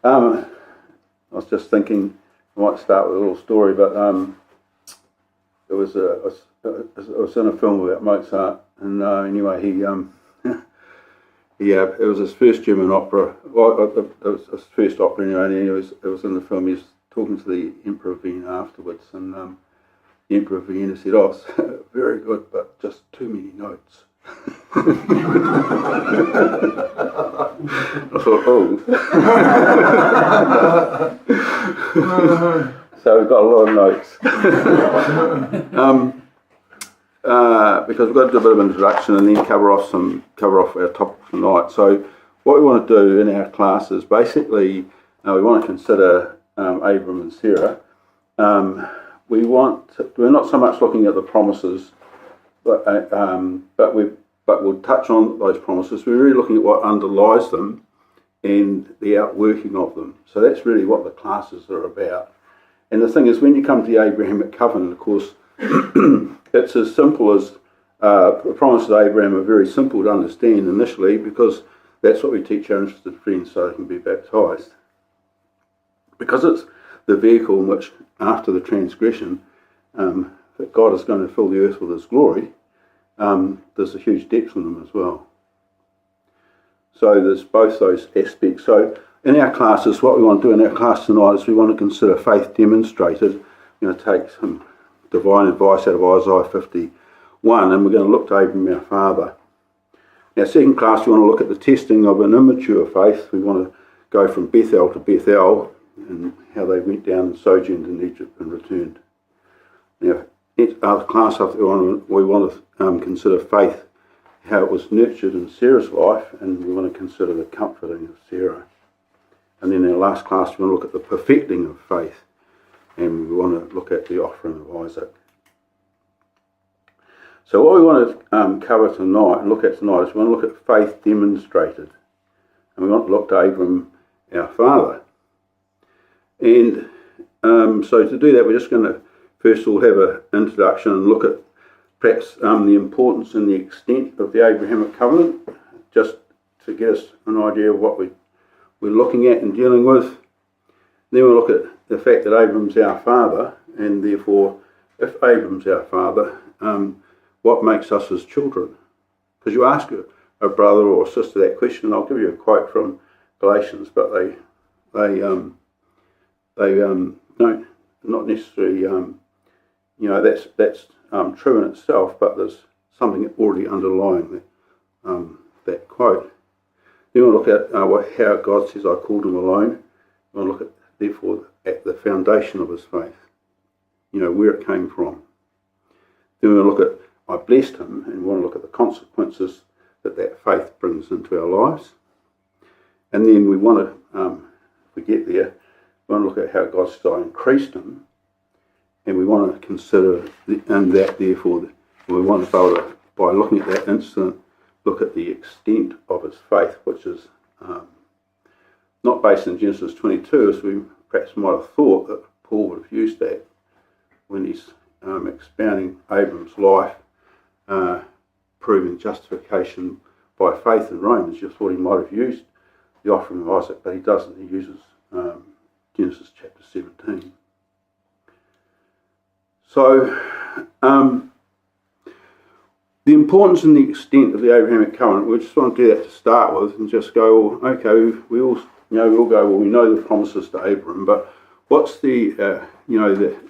I was just thinking I might start with a little story, but it was in a film about Mozart, and anyway, he it was his first German opera. Well, it was his first opera anyway, and it was in the film. He was talking to the Emperor of Vienna afterwards, and the Emperor of Vienna said, "Oh, it's very good, but just too many notes." I thought, oh. So we've got a lot of notes. Because we've got to do a bit of introduction and then cover off our topic tonight. So what we want to do in our class is basically we want to consider Abram and Sarah. We're not so much looking at the promises, but we'll touch on those promises. We're really looking at what underlies them and the outworking of them. So that's really what the classes are about. And the thing is, when you come to the Abrahamic covenant, of course, it's as simple as the promises of Abraham are very simple to understand initially, because that's what we teach our interested friends so they can be baptised. Because it's the vehicle in which, after the transgression, that God is going to fill the earth with His glory, there's a huge depth in them as well. So there's both those aspects. So in our classes, what we want to do in our class tonight is we want to consider faith demonstrated. We're going to take some divine advice out of Isaiah 51, and we're going to look to Abraham, our father. In our second class, we want to look at the testing of an immature faith. We want to go from Bethel to Bethel and how they went down and sojourned in Egypt and returned. Now, our class after we want to consider faith, how it was nurtured in Sarah's life, and we want to consider the comforting of Sarah. And then in our last class, we want to look at the perfecting of faith, and we want to look at the offering of Isaac. So what we want to cover tonight and look at tonight is we want to look at faith demonstrated, and we want to look to Abram, our father. And so to do that, we're just going to first of all have an introduction and look at perhaps the importance and the extent of the Abrahamic covenant, just to get us an idea of what we're looking at and dealing with. Then we'll look at the fact that Abram's our father, and therefore, if Abram's our father, what makes us his children? Because you ask a brother or a sister that question, and I'll give you a quote from Galatians, but they don't, not necessarily, that's true in itself, but there's something already underlying that quote. Then we'll look at how God says, I called him alone. We'll look at, therefore, at the foundation of his faith, where it came from. Then we'll look at, I blessed him, and we want to look at the consequences that faith brings into our lives. And then we want to, if we get there, we want to look at how God says, I increased him. And we want to consider, therefore, we want to be able to, by looking at that incident, look at the extent of his faith, which is not based in Genesis 22, as we perhaps might have thought that Paul would have used that when he's expounding Abram's life, proving justification by faith in Romans. You thought he might have used the offering of Isaac, but he doesn't. He uses Genesis chapter 17. So, the importance and the extent of the Abrahamic covenant, we just want to do that to start with, and just go, well, okay, we all know the promises to Abraham, but what's the,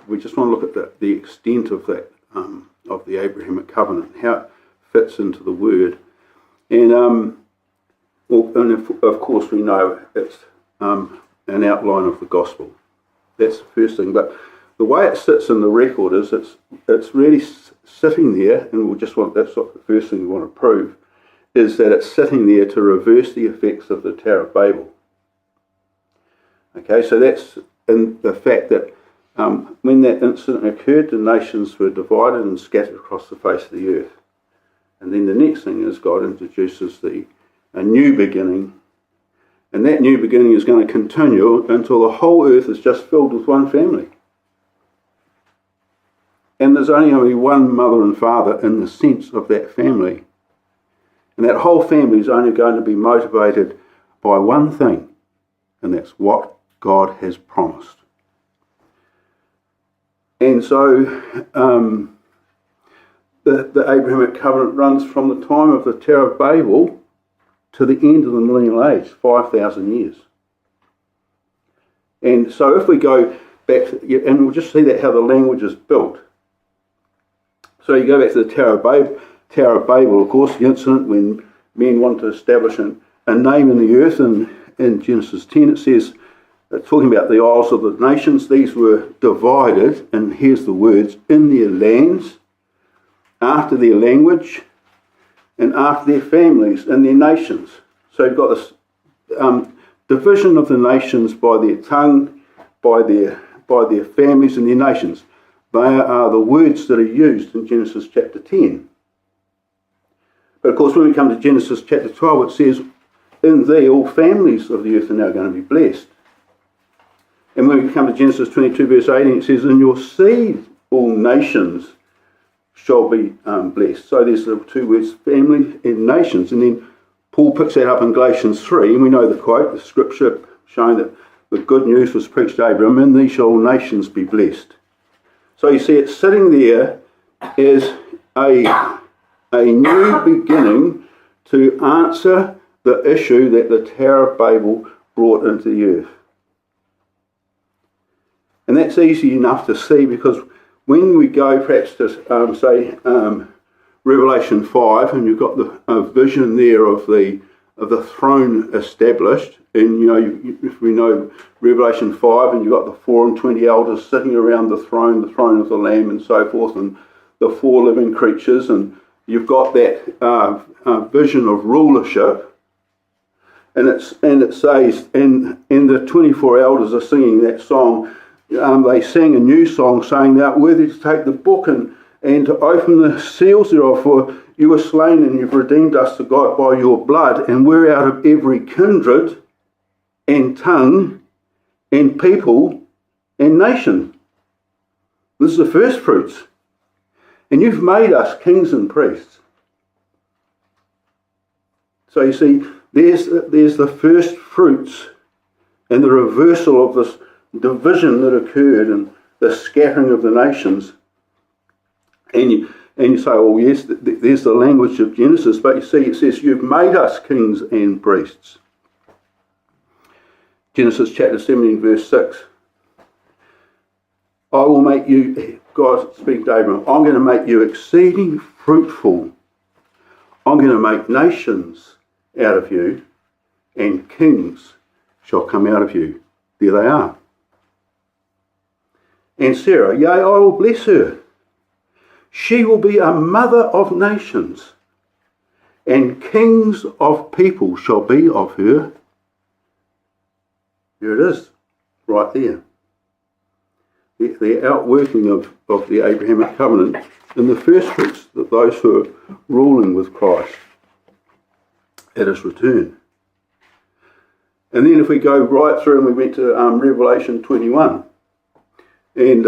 we just want to look at the extent of that, of the Abrahamic covenant, how it fits into the Word, and of course we know it's an outline of the gospel. That's the first thing, but the way it sits in the record is it's really sitting there, and that's what the first thing we want to prove, is that it's sitting there to reverse the effects of the Tower of Babel. Okay, so that's in the fact that when that incident occurred, the nations were divided and scattered across the face of the earth. And then the next thing is God introduces a new beginning, and that new beginning is going to continue until the whole earth is just filled with one family. And there's only going to be one mother and father in the sense of that family. And that whole family is only going to be motivated by one thing, And that's what God has promised. And so the Abrahamic covenant runs from the time of the Tower of Babel to the end of the millennial age, 5,000 years. And so if we go back, and we'll just see that how the language is built. So you go back to the Tower of Babel, of course, the incident when men want to establish a name in the earth. And in Genesis 10 it says, talking about the isles of the nations, these were divided, and here's the words, in their lands, after their language, and after their families and their nations. So you've got this division of the nations by their tongue, by their families and their nations. They are the words that are used in Genesis chapter 10. But of course, when we come to Genesis chapter 12, it says, in thee all families of the earth are now going to be blessed. And when we come to Genesis 22 verse 18, it says, in your seed all nations shall be blessed. So there's the two words, family and nations. And then Paul picks that up in Galatians 3, and we know the quote, the scripture showing that the good news was preached to Abraham, in thee shall all nations be blessed. So you see, it's sitting there as a new beginning to answer the issue that the Tower of Babel brought into the earth. And that's easy enough to see, because when we go perhaps to Revelation 5, and you've got the vision there of the throne established, and if we know Revelation 5, and you've got the 4 and 20 elders sitting around the throne of the Lamb and so forth, and the 4 living creatures, and you've got that vision of rulership, and it says, and the 24 elders are singing that song. They sang a new song saying, thou art worthy to take the book and to open the seals thereof, for you were slain and you've redeemed us to God by your blood, and we're out of every kindred and tongue and people and nation. This is the first fruits. And you've made us kings and priests. So you see, there's the first fruits and the reversal of this division that occurred and the scattering of the nations. And you say, oh yes, there's the language of Genesis, but you see, it says, you've made us kings and priests. Genesis chapter 17 verse 6. I will make you, God speaking to Abraham, I'm going to make you exceeding fruitful. I'm going to make nations out of you, and kings shall come out of you. There they are. And Sarah, yea, I will bless her. She will be a mother of nations, and kings of people shall be of her. Here it is, right there. The outworking of the Abrahamic covenant in the first fruits, that those who are ruling with Christ at his return. And then if we go right through and we went to Revelation 21, and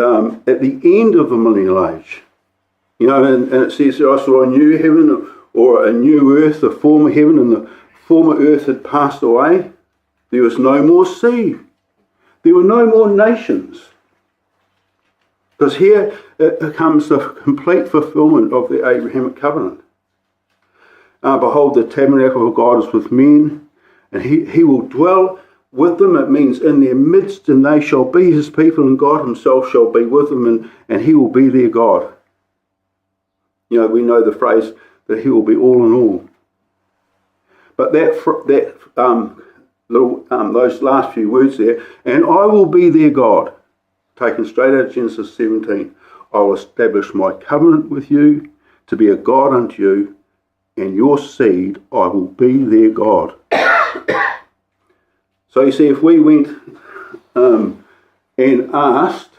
at the end of the millennial age, and it says, I saw a new heaven or a new earth, the former heaven and the former earth had passed away. There was no more sea. There were no more nations. Because here comes the complete fulfillment of the Abrahamic covenant. Behold, the tabernacle of God is with men, and he will dwell with them. It means in their midst, and they shall be his people, and God himself shall be with them, and he will be their God. We know the phrase that he will be all in all. But those last few words there, and I will be their God, taken straight out of Genesis 17. I will establish my covenant with you to be a God unto you, and your seed I will be their God. So you see, if we went and asked,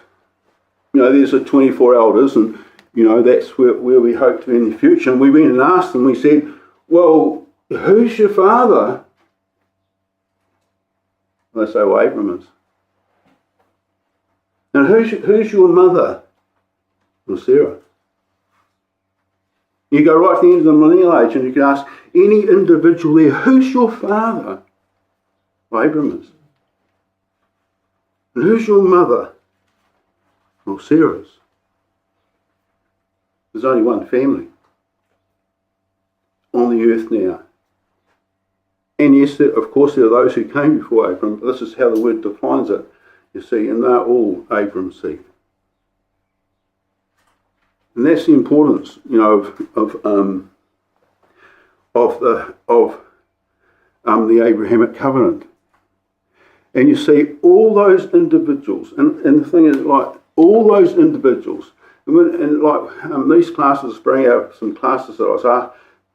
there's the 24 elders, and that's where we hope to be in the future, and we went and asked them, we said, well, who's your father? And they say, well, Abraham is. And who's your mother? Well, Sarah. You go right to the end of the millennial age and you can ask any individual there, who's your father? Well, Abraham is. And who's your mother? Well, Sarah's. There's only one family on the earth now. And yes, of course, there are those who came before Abram, but this is how the word defines it, you see, and they're all Abram's seed. And that's the importance, you know, of the Abrahamic covenant. And you see all those individuals, and the thing is, like, all those individuals, these classes bring out some classes that I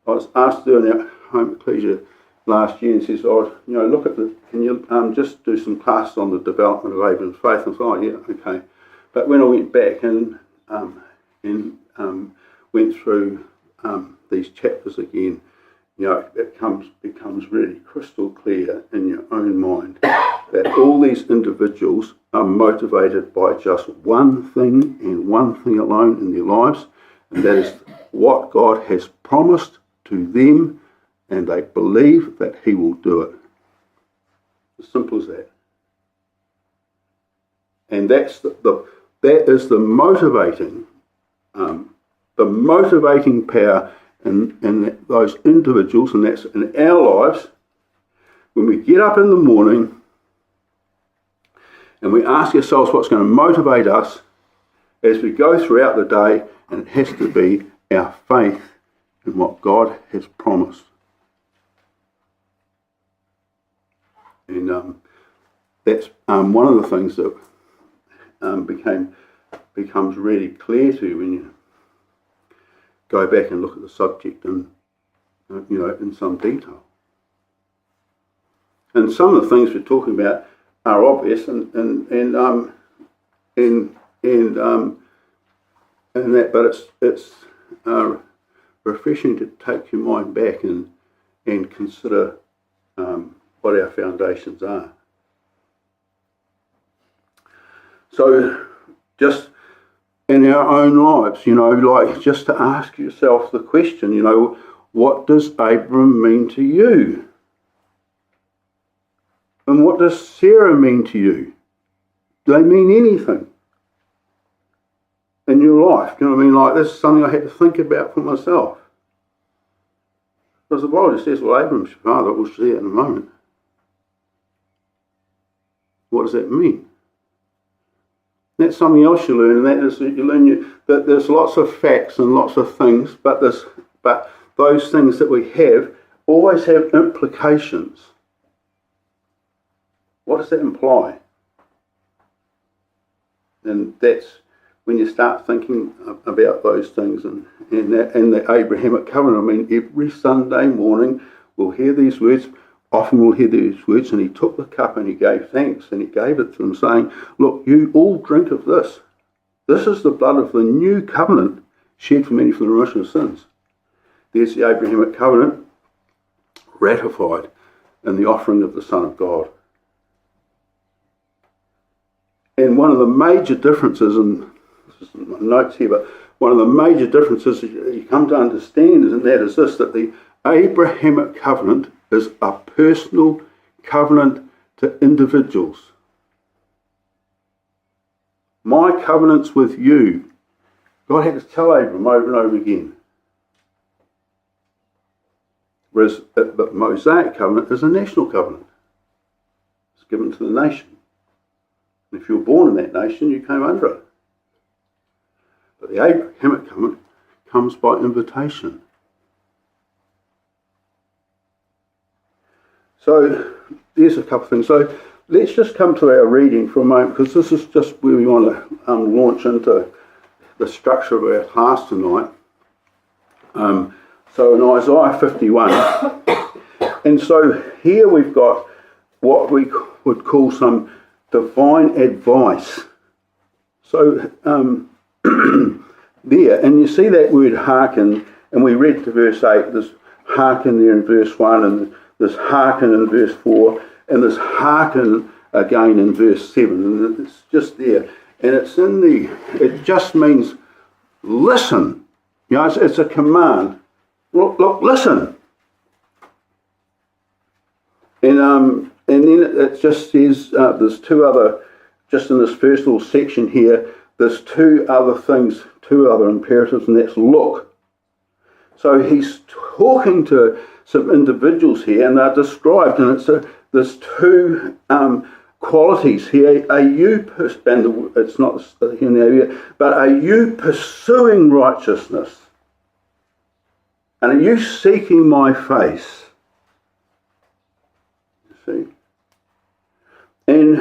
was asked to do in our home ecclesia last year, and says, look at can you just do some classes on the development of Abram's faith? And I thought, yeah, okay. But when I went back and went through these chapters again, you know, it becomes really crystal clear in your own mind that all these individuals are motivated by just one thing and one thing alone in their lives, and that is what God has promised to them, and they believe that He will do it. As simple as that. And that is the motivating power in those individuals, and that's in our lives. When we get up in the morning and we ask ourselves what's going to motivate us as we go throughout the day, and it has to be our faith in what God has promised. And that's one of the things that becomes really clear to you when you go back and look at the subject in some detail. And some of the things we're talking about are obvious, and that, but it's refreshing to take your mind back and consider what our foundations are. So, just in our own lives, you know, like just to ask yourself the question, you know, what does Abram mean to you? And what does Sarah mean to you? Do they mean anything in your life? You know what I mean? Like, this is something I had to think about for myself. Because the Bible just says, well, Abram's your father, we'll see it in a moment. What does that mean? That's something else you learn, and that is that you learn that there's lots of facts and lots of things, but those things that we have always have implications. What does that imply? And that's when you start thinking about those things and the Abrahamic covenant. I mean, every Sunday morning we'll hear these words. Often we'll hear these words, and he took the cup and he gave thanks, and he gave it to them, saying, look, you all drink of this. This is the blood of the new covenant shed for many for the remission of sins. There's the Abrahamic covenant ratified in the offering of the Son of God. And one of the major differences, and this is my notes here, but one of the major differences you come to understand is this, that the Abrahamic covenant is a personal covenant to individuals. My covenants with you. God had to tell Abram over and over again. Whereas the Mosaic covenant is a national covenant. It's given to the nation. And if you were born in that nation, you came under it. But the Abrahamic covenant comes by invitation. So there's a couple of things. So let's just come to our reading for a moment, because this is just where we want to launch into the structure of our class tonight. So in Isaiah 51, and so here we've got what we would call some divine advice. So there, and you see that word hearken, and we read to verse 8, there's hearken there in verse 1, and there's hearken in verse 4, and there's hearken again in verse 7, and it's just there. And it just means listen. You know, it's a command. Look, listen. And then it just says, there's two other just in this first little section here, there's two other things, two other imperatives, and that's look. So he's talking to some individuals here, and they're described, and there's two qualities here. Are you, and it's not here in the area, but are you pursuing righteousness? And are you seeking my face? You see? And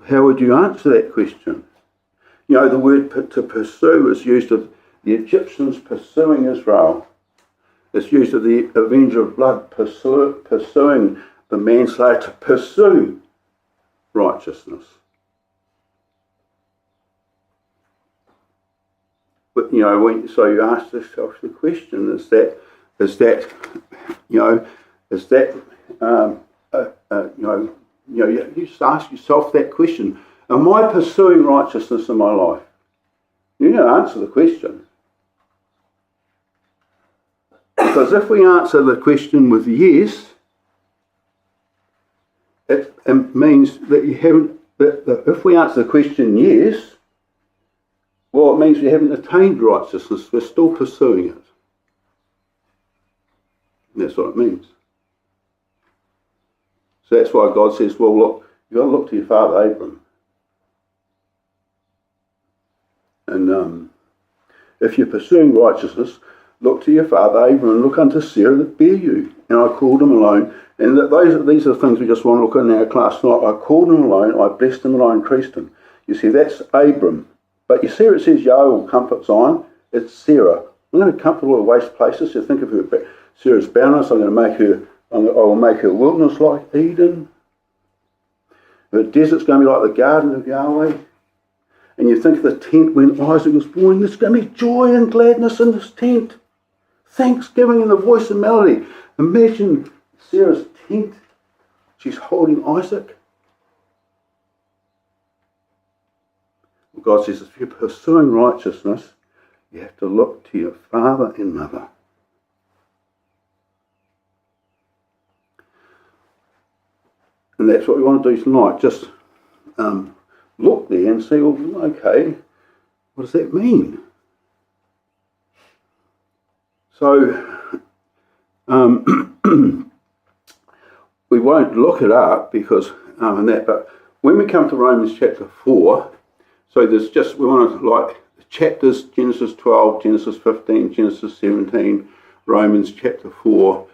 how would you answer that question? You know, the word to pursue is used of the Egyptians pursuing Israel. It's used of the avenger of blood pursuing the manslayer, to pursue righteousness. But so you ask yourself the question: is that you just ask yourself that question: am I pursuing righteousness in my life? You need to answer the question. Because if we answer the question with yes, it means that you haven't. That if we answer the question yes, well, it means we haven't attained righteousness. We're still pursuing it. And that's what it means. So that's why God says, well, look, you've got to look to your father Abram. And if you're pursuing righteousness, look to your father Abram and look unto Sarah that bare you. And I called him alone. And these are the things we just want to look at in our class tonight. I called him alone, I blessed him, and I increased him. You see, that's Abram. But you see where it says Yahweh will comfort Zion? It's Sarah. I'm going to comfort all the waste places. So think of her, Sarah's barrenness. I will make her wilderness like Eden. The desert's going to be like the garden of Yahweh. And you think of the tent when Isaac was born, there's going to be joy and gladness in this tent. Thanksgiving in the voice and melody. Imagine Sarah's tent. She's holding Isaac. God says, if you're pursuing righteousness, you have to look to your father and mother. And that's what we want to do tonight. Just look there and see, well, okay, what does that mean? So, we won't look it up because, but when we come to Romans chapter 4, so there's just, we want to like chapters, Genesis 12, Genesis 15, Genesis 17, Romans chapter 4,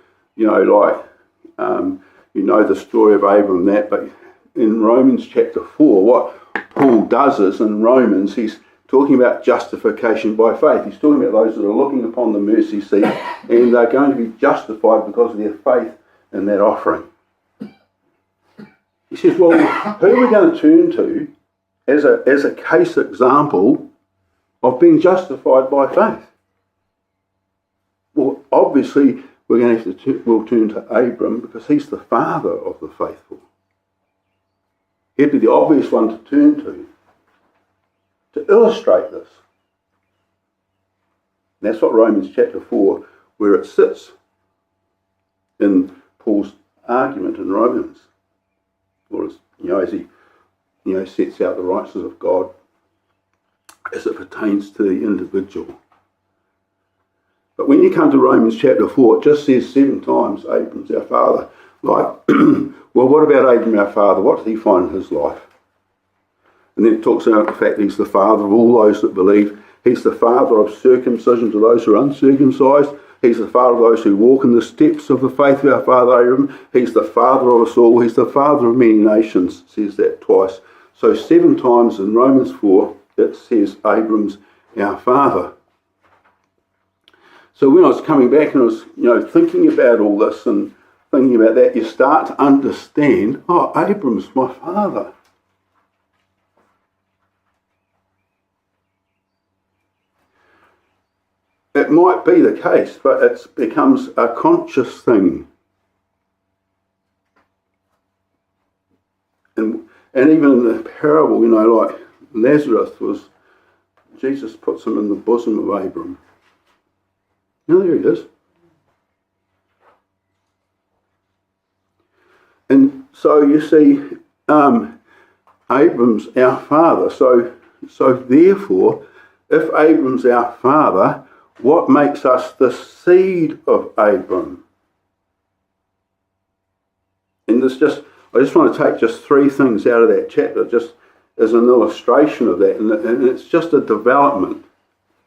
the story of Abraham and that, but in Romans chapter 4, what Paul does is, in Romans, he's talking about justification by faith. He's talking about those that are looking upon the mercy seat and they're going to be justified because of their faith in that offering. He says, well, who are we going to turn to as a case example of being justified by faith? Well, obviously, we're going to have to we'll turn to Abram because he's the father of the faithful. He'd be the obvious one to turn to illustrate this. And that's what Romans chapter 4, where it sits in Paul's argument in Romans. Or as he sets out the righteousness of God as it pertains to the individual. But when you come to Romans chapter 4, it just says 7 times, Abram's our father. Like, well, what about Abram our father? What did he find in his life? And then it talks about the fact that he's the father of all those that believe. He's the father of circumcision to those who are uncircumcised. He's the father of those who walk in the steps of the faith of our father Abram. He's the father of us all. He's the father of many nations. It says that twice. So 7 times in Romans 4, it says Abram's our father. So when I was coming back and I was, thinking about all this and thinking about that, you start to understand, Abram's my father. It might be the case, but it becomes a conscious thing. And even in the parable, like Lazarus was, Jesus puts him in the bosom of Abram. There he is. So you see, Abram's our father. So therefore, if Abram's our father, what makes us the seed of Abram? And I just want to take just 3 things out of that chapter, just as an illustration of that, and it's just a development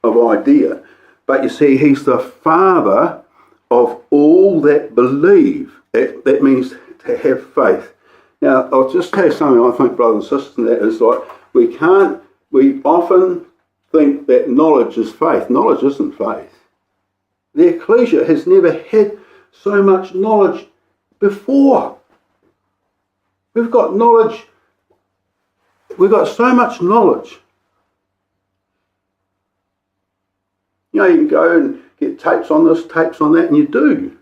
of idea. But you see, he's the father of all that believe. That means to have faith. Now, I'll just tell you something I think, brothers and sisters, and that is like, we often think that knowledge is faith. Knowledge isn't faith. The ecclesia has never had so much knowledge before. We've got knowledge. We've got so much knowledge. You know, you can go and get tapes on this, tapes on that, and you do.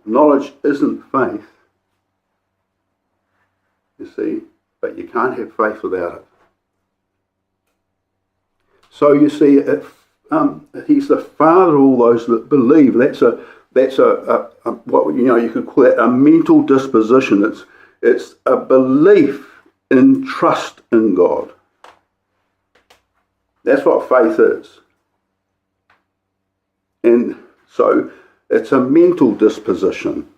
Knowledge isn't faith. You see, but you can't have faith without it. So you see, he's the father of all those that believe. That's a what you could call it a mental disposition. It's a belief in trust in God. That's what faith is. And so it's a mental disposition.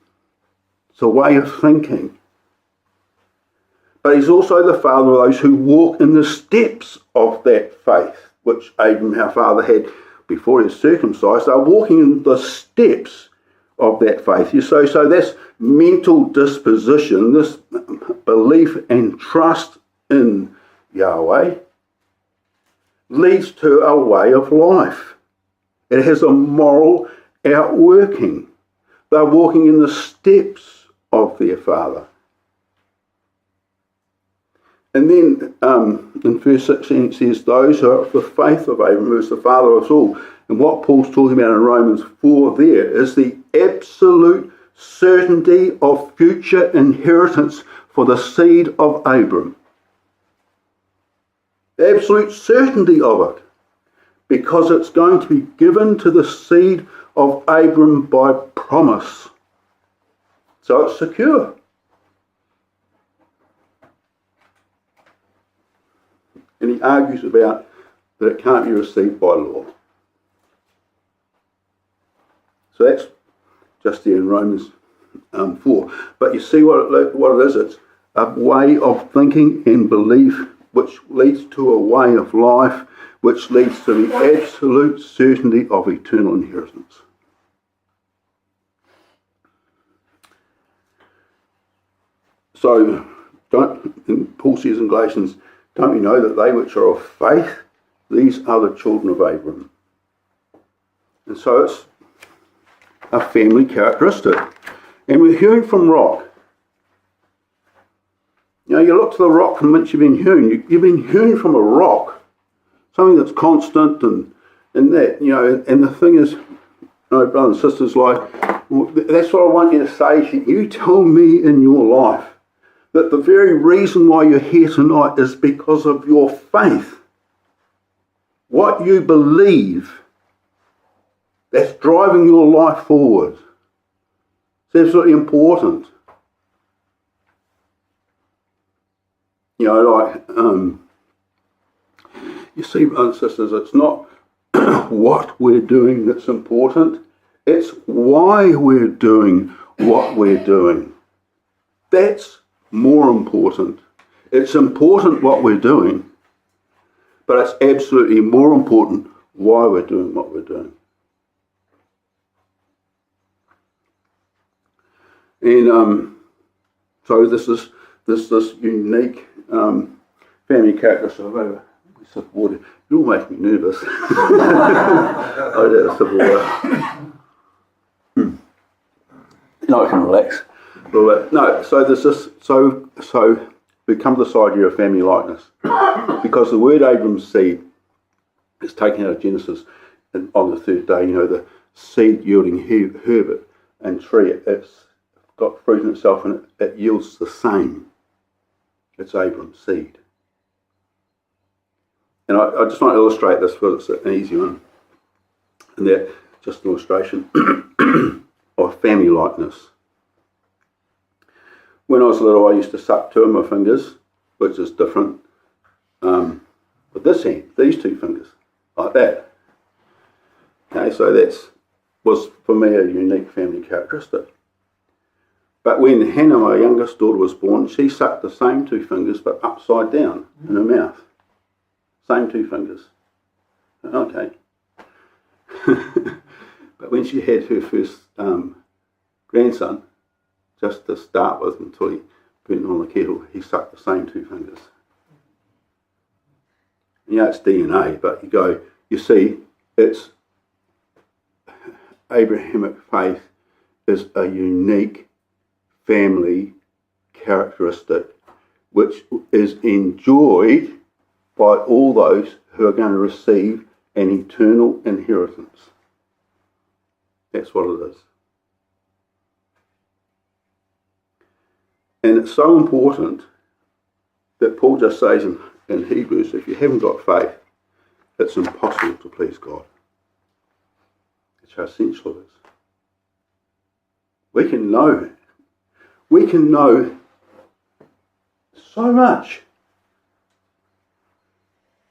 It's a way of thinking. But he's also the father of those who walk in the steps of that faith, which Abraham, our father, had before he was circumcised. They're walking in the steps of that faith. So that's mental disposition, this belief and trust in Yahweh, leads to a way of life. It has a moral outworking. They're walking in the steps of their father. And then in verse 16 it says, those who are of the faith of Abraham, who is the father of us all. And what Paul's talking about in Romans 4 there is the absolute certainty of future inheritance for the seed of Abraham. The absolute certainty of it. Because it's going to be given to the seed of Abraham by promise. So it's secure. And he argues about that it can't be received by law. So that's just there in Romans 4. But you see what it is? It's a way of thinking and belief which leads to a way of life which leads to the absolute certainty of eternal inheritance. So, and Paul says in Galatians, don't you know that they which are of faith, these are the children of Abraham? And so it's a family characteristic. And we're hewn from rock. You know, you look to the rock from which you've been hewn. You've been hewn from a rock. Something that's constant and that, you know, and the thing is, you know, brothers and sisters, like, well, that's what I want you to say. You tell me in your life that the very reason why you're here tonight is because of your faith. What you believe, that's driving your life forward. It's absolutely important. You know, like, you see, brothers and sisters, it's not what we're doing that's important. It's why we're doing what we're doing. That's more important. It's important what we're doing, but it's absolutely more important why we're doing what we're doing. And so this unique family characteristic of sip of water. You all make me nervous. I had a sip of water. No, I can relax. No, so there's this. So we come to this idea of family likeness because the word Abram's seed is taken out of Genesis, and on the third day, you know, the seed yielding herb and tree. It's got fruit in itself, and it yields the same. It's Abram's seed. And I just want to illustrate this because it's an easy one. And that just an illustration of family likeness. when I was little, I used to suck two of my fingers, which is different. With this hand, these two fingers, like that. Okay, so was for me a unique family characteristic. But when Hannah, my youngest daughter, was born, she sucked the same two fingers but upside down in her mouth. Same two fingers. Okay. But when she had her first grandson, just to start with, until he burnt on the kettle, he sucked the same two fingers. Yeah, it's DNA, but you see, it's Abrahamic faith is a unique family characteristic which is enjoyed by all those who are going to receive an eternal inheritance. That's what it is. And it's so important that Paul just says in Hebrews, if you haven't got faith, it's impossible to please God. It's how essential it is. We can know so much.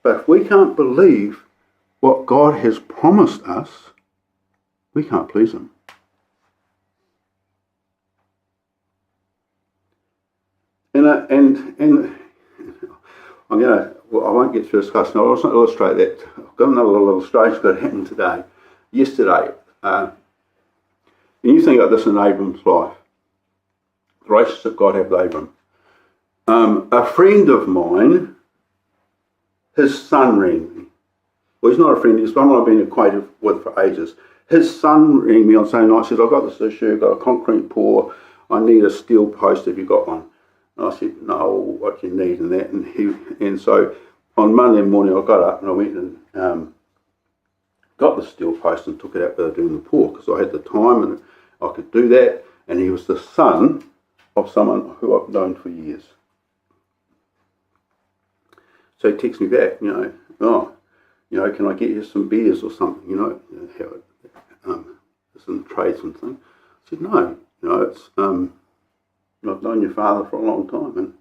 But if we can't believe what God has promised us, we can't please him. And I won't get through this class now. I'll just illustrate that. I've got another little illustration that happened yesterday. And you think about this in Abram's life, the relationship God had with Abram. A friend of mine, his son rang me. Well, he's not a friend, he's someone I've been acquainted with for ages. His son rang me on Sunday night, said, I've got this issue, I've got a concrete pour, I need a steel post, have you got one? And I said, no, what do you need and that? And so on Monday morning I got up and I went and got the steel post and took it out without doing the pour, because I had the time and I could do that. And he was the son of someone who I've known for years. So he texts me back, can I get you some beers or something, how it's in trades and things. I said, no, it's I've known your father for a long time and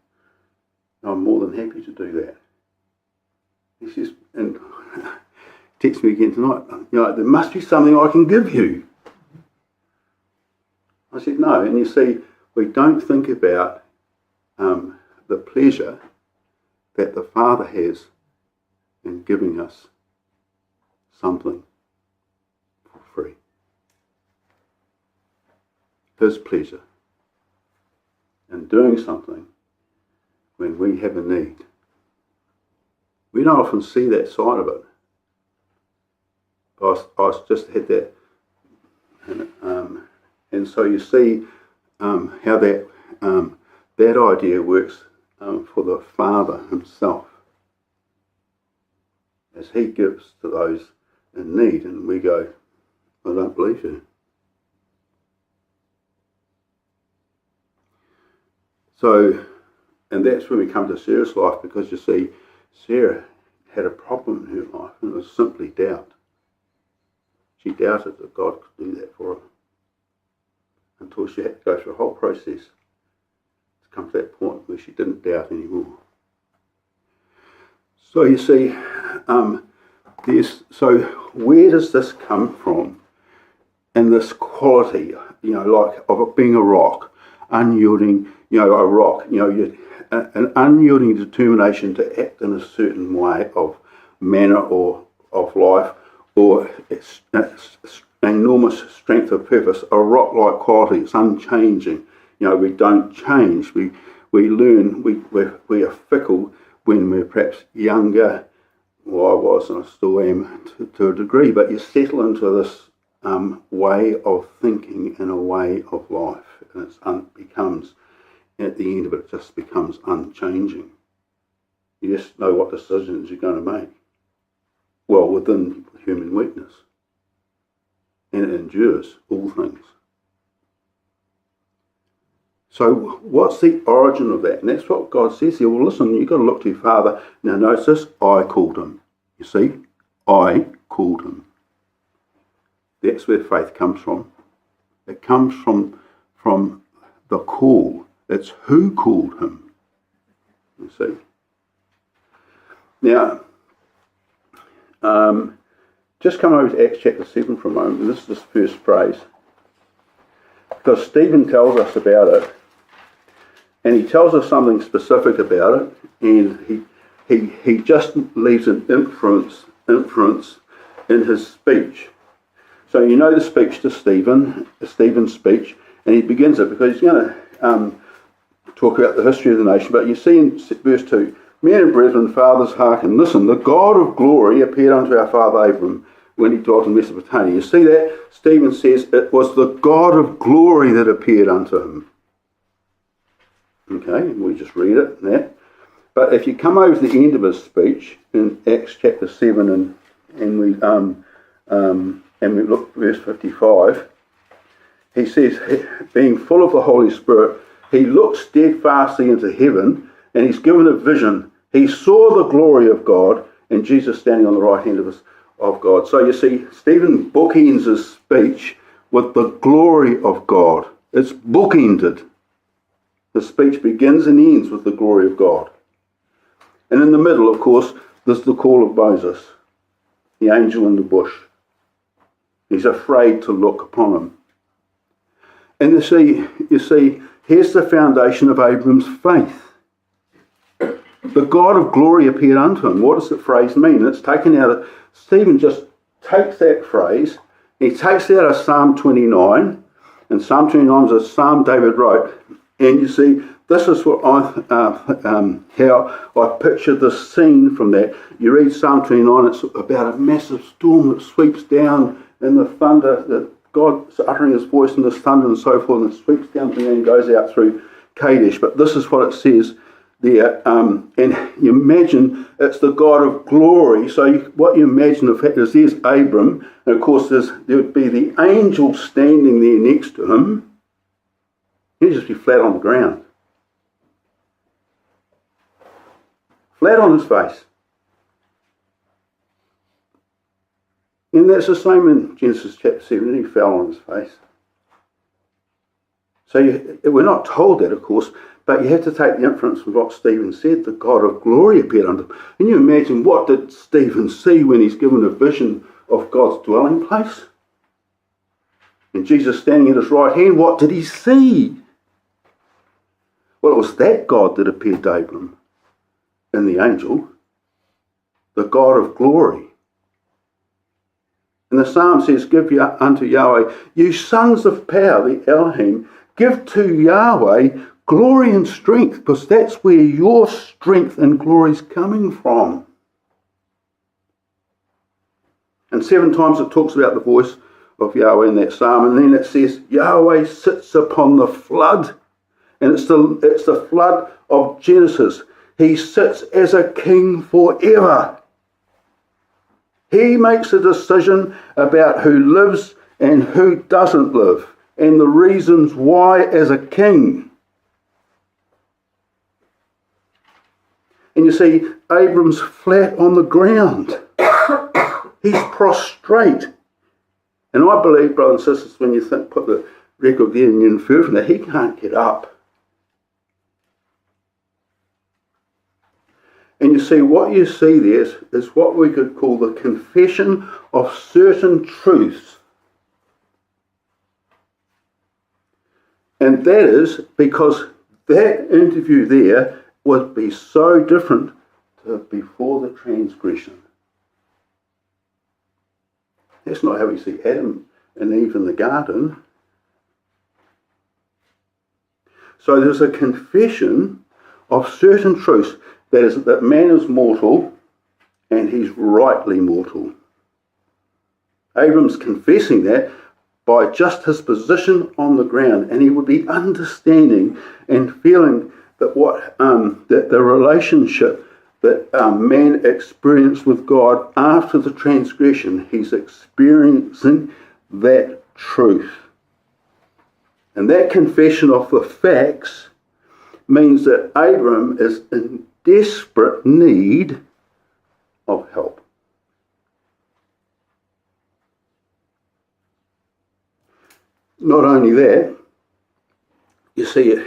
I'm more than happy to do that. He says, and text me again tonight, there must be something I can give you. I said, no. And you see, we don't think about the pleasure that the Father has in giving us something for free. His pleasure in doing something when we have a need. We don't often see that side of it. I just had that, and so you see how that idea works for the Father himself, as he gives to those in need, and we go, I don't believe you. So, and that's when we come to Sarah's life, because you see, Sarah had a problem in her life, and it was simply doubt. She doubted that God could do that for her, until she had to go through a whole process to come to that point where she didn't doubt anymore. So you see, so where does this come from? And this quality, like of it being a rock, unyielding, a rock, an unyielding determination to act in a certain way of manner or of life, or it's enormous strength of purpose, a rock-like quality. It's unchanging. We don't change. We learn. We are fickle when we're perhaps younger. Well, I was, and I still am to a degree. But you settle into this way of thinking and a way of life, and it becomes, at the end of it, it just becomes unchanging. You just know what decisions you're going to make. Well, within human weakness. And it endures all things. So what's the origin of that? And that's what God says here. Well, listen, you've got to look to your Father. Now notice this, I called him. You see? I called him. That's where faith comes from. It comes from the call It's who called him. You see. Now, just come over to Acts chapter 7 for a moment. And this is the first phrase. Because Stephen tells us about it. And he tells us something specific about it. And he just leaves an inference in his speech. So you know the speech to Stephen's speech. And he begins it because he's going to talk about the history of the nation. But you see in verse 2, men and brethren, fathers, hearken. Listen, the God of glory appeared unto our father Abram when he dwelt in Mesopotamia. You see that? Stephen says it was the God of glory that appeared unto him. Okay, we just read it and that. But if you come over to the end of his speech in Acts chapter 7 and we look at verse 55, he says, being full of the Holy Spirit, he looked steadfastly into heaven and he's given a vision. He saw the glory of God and Jesus standing on the right hand of God. So you see, Stephen bookends his speech with the glory of God. It's bookended. The speech begins and ends with the glory of God. And in the middle, of course, there's the call of Moses, the angel in the bush. He's afraid to look upon him. And you see, here's the foundation of Abram's faith. The God of glory appeared unto him. What does the phrase mean? It's taken out of, Stephen just takes that phrase, he takes it out of Psalm 29, and Psalm 29 is a psalm David wrote. And you see, this is what how I picture the scene from that. You read Psalm 29, it's about a massive storm that sweeps down and the thunder, that God's uttering his voice in this thunder and so forth, and it sweeps down and then goes out through Kadesh. But this is what it says there. And you imagine it's the God of glory. So what you imagine, the fact is, there's Abram, and of course there would be the angel standing there next to him. He'd just be flat on the ground. Flat on his face. And that's the same in Genesis chapter 7. He fell on his face. So we're not told that, of course, but you have to take the inference from what Stephen said. The God of glory appeared unto him. And you imagine, what did Stephen see when he's given a vision of God's dwelling place? And Jesus standing at his right hand, what did he see? Well, it was that God that appeared to Abram in the angel, the God of glory. And the psalm says, give unto Yahweh, you sons of power, the Elohim, give to Yahweh glory and strength, because that's where your strength and glory is coming from. And 7 times it talks about the voice of Yahweh in that psalm, and then it says, Yahweh sits upon the flood. And it's the flood of Genesis. He sits as a king forever. He makes a decision about who lives and who doesn't live, and the reasons why as a king. And you see, Abram's flat on the ground. He's prostrate. And I believe, brothers and sisters, when you put the record there and you infer from that, he can't get up. And you see, what you see there is what we could call the confession of certain truths. And that is because that interview there would be so different to before the transgression. That's not how we see Adam and Eve in the garden. So there's a confession of certain truths. That is, that man is mortal and he's rightly mortal. Abram's confessing that by just his position on the ground, and he would be understanding and feeling that that the relationship that man experienced with God after the transgression, he's experiencing that truth. And that confession of the facts means that Abram is in desperate need of help. Not only that, you see,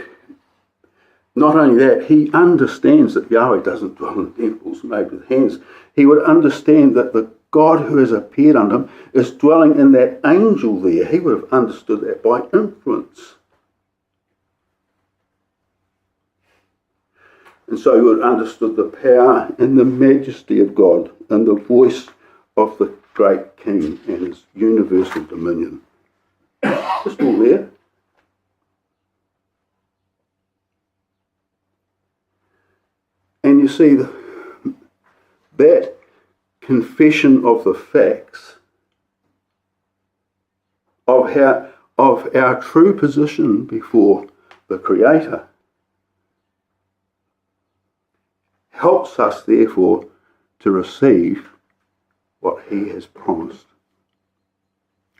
Not only that, he understands that Yahweh doesn't dwell in temples made with hands. He would understand that the God who has appeared unto him is dwelling in that angel there. He would have understood that by inference. And so he would have understood the power and the majesty of God and the voice of the great King and his universal dominion. It's all there. And you see, that confession of the facts of our true position before the Creator helps us, therefore, to receive what he has promised.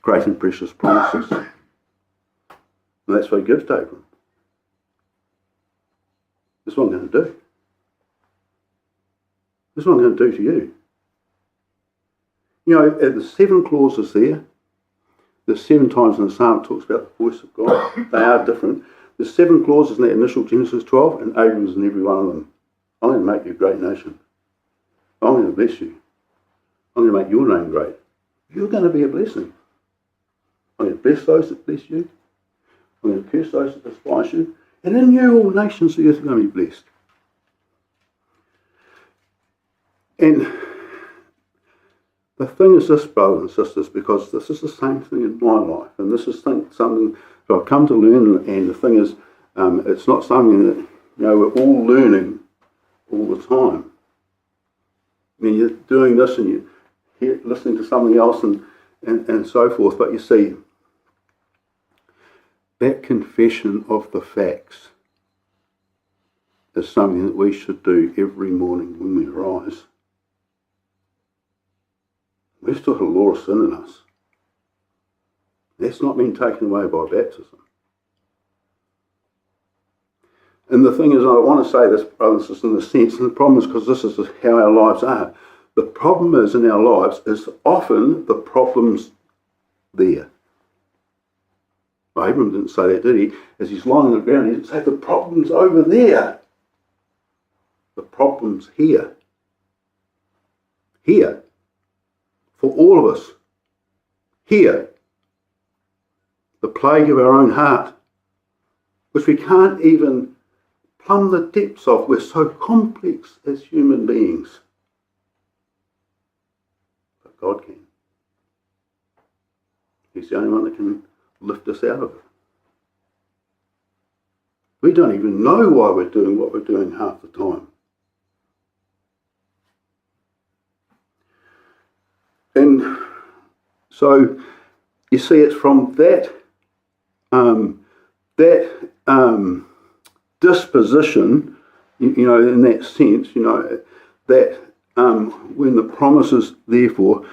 Great and precious promises. And that's what he gives to Abram. That's what I'm going to do. That's what I'm going to do to you. You know, the 7 clauses there, there's 7 times in the Psalm it talks about the voice of God. They are different. There's 7 clauses in that initial Genesis 12, and Abram's in every one of them. I'm going to make you a great nation. I'm going to bless you. I'm going to make your name great. You're going to be a blessing. I'm going to bless those that bless you. I'm going to curse those that despise you. And in you all nations of the earth are going to be blessed. And the thing is this, brothers and sisters, because this is the same thing in my life, and this is something that I've come to learn, and the thing is, it's not something that, we're all learning all the time. I mean, you're doing this and you're listening to something else and so forth, but you see, that confession of the facts is something that we should do every morning when we rise. We've still got a law of sin in us. That's not been taken away by baptism. And the thing is, I want to say this, brothers and sisters, in a sense, and the problem is because this is how our lives are. The problem is in our lives is often the problem's there. Well, Abram didn't say that, did he? As he's lying on the ground, he didn't say the problem's over there. The problem's here. Here. For all of us. Here. The plague of our own heart, which we can't even plumb the depths of. We're so complex as human beings. But God can. He's the only one that can lift us out of it. We don't even know why we're doing what we're doing half the time. And so, you see, it's from that disposition, in that sense, that when the promises, therefore,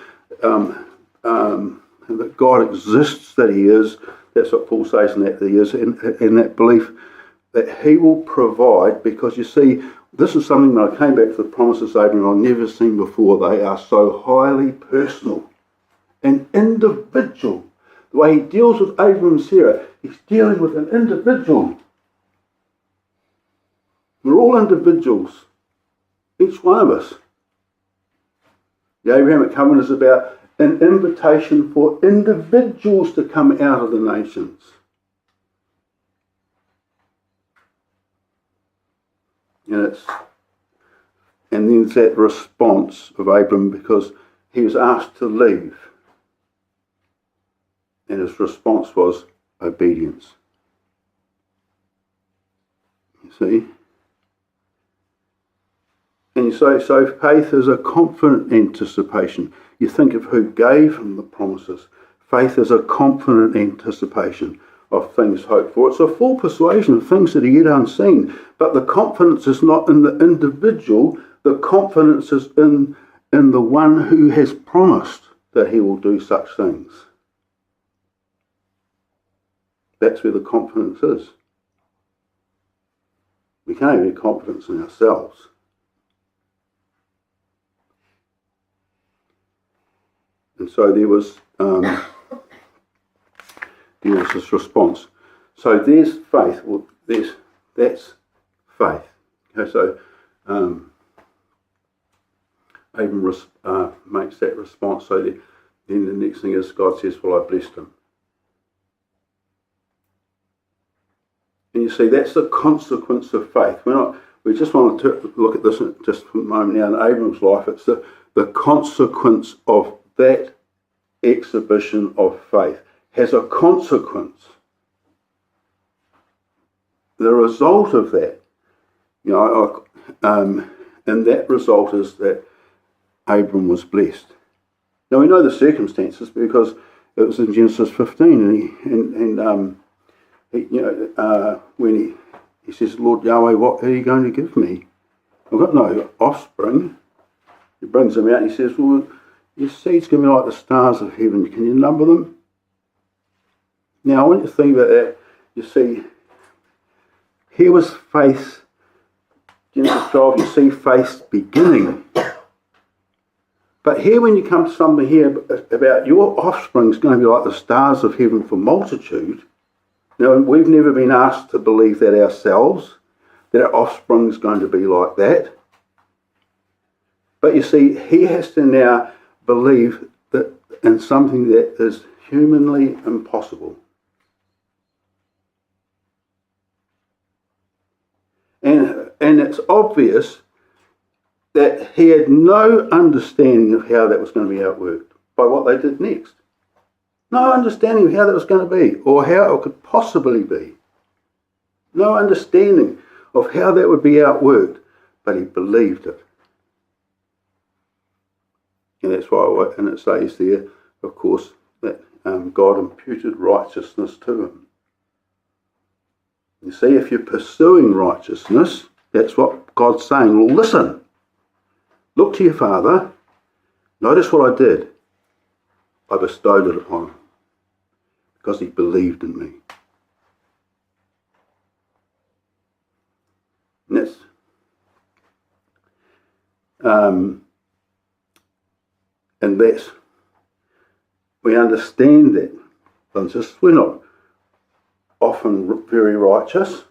that God exists, that he is, that's what Paul says in that he is, and that belief that he will provide, because you see, this is something that I came back to the promises of Abraham I've never seen before. They are so highly personal and individual. The way he deals with Abraham and Sarah, he's dealing with an individual. We're all individuals, each one of us. The Abrahamic covenant is about an invitation for individuals to come out of the nations. And then there's that response of Abram, because he was asked to leave. And his response was obedience. You see? And so faith is a confident anticipation. You think of who gave him the promises. Faith is a confident anticipation of things hoped for. It's a full persuasion of things that are yet unseen. But the confidence is not in the individual. The confidence is in the one who has promised that he will do such things. That's where the confidence is. We can't have any confidence in ourselves. And so there was this response. So there's faith. Well, that's faith. Okay, so Abram makes that response. So then the next thing is God says, well, I blessed him. And you see, that's the consequence of faith. We just want to look at this just for a moment now in Abram's life. It's the consequence of that exhibition of faith has a consequence. The result of that, and that result is that Abram was blessed. Now we know the circumstances because it was in Genesis 15, and when he says, Lord Yahweh, what are you going to give me? I've got no offspring. He brings them out and he says, well, your seed's going to be like the stars of heaven. Can you number them? Now I want you to think about that. You see, here was faith. Genesis 12, you see faith beginning. But here when you come to something here about your offspring's going to be like the stars of heaven for multitude. Now, we've never been asked to believe that ourselves, that our offspring's going to be like that. But you see, he has to now believe that in something that is humanly impossible. And it's obvious that he had no understanding of how that was going to be outworked by what they did next. No understanding of how that was going to be or how it could possibly be. No understanding of how that would be outworked, but he believed it. And that's why, and it says there, of course, that God imputed righteousness to him. You see, if you're pursuing righteousness, that's what God's saying. Well, listen, look to your father. Notice what I did. I bestowed it upon him because he believed in me. And that's, we understand that. We're not often very righteous.